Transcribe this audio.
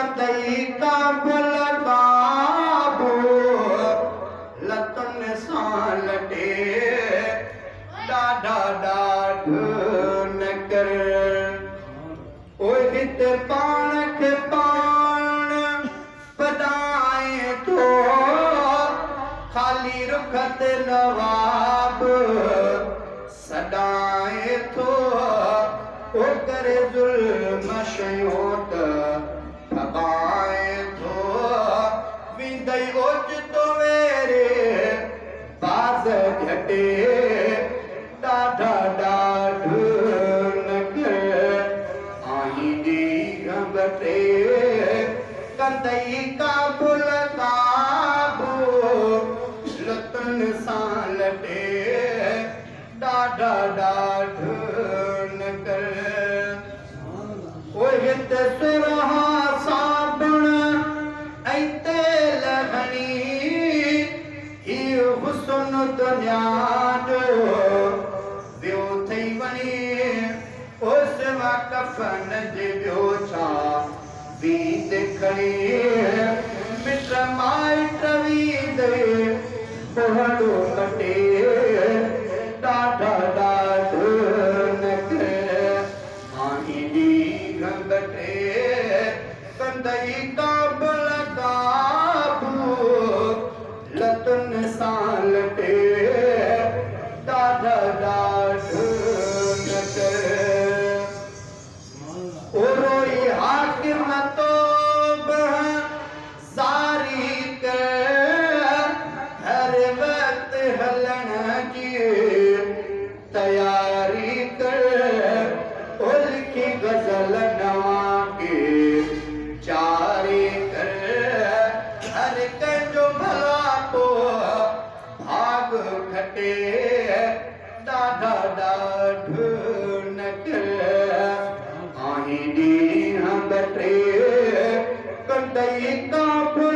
कंदई काबुल काबू लतन सां लटे ॾाढा ॾाढ न कर ओए हित पाण खे पाण बधाए थो खाली रुखत नवाब सदाए थो ओ करे ज़ुल्म शयूं त भॻाए थो विंदई ओचितो वेरे बाज़ घटे ॾाढा ॾाढ न कर आई ॾींहं बटे कंदई काबुल काबू लतन सां लटे ॾाढा ॾाढ न कर ओए हित सुरहा साबुण ऐं तेल हणी हीउ हुस्न दुनिया जो ॿियो थई वञे ओ सिवा कफ़न जे ॿियो छा वीद खणी मिट माइट वीद कोहड़ो कटे ॾाढा ॾाढ न कर आई ॾींहं बटे कंदई काबुल काबू लतन सां लटे ॾाढा ॾाढ न कर ओ रोई हाकिम तो ज़ारी कर हर वक्त हलण जी तयारी कर ओ लिखी गज़ल नवां के जारी कर हर कंहिंजो भला को भाग खटे ॾाढा ॾाढ न कर आई ॾींहं बटे कंदई काबुल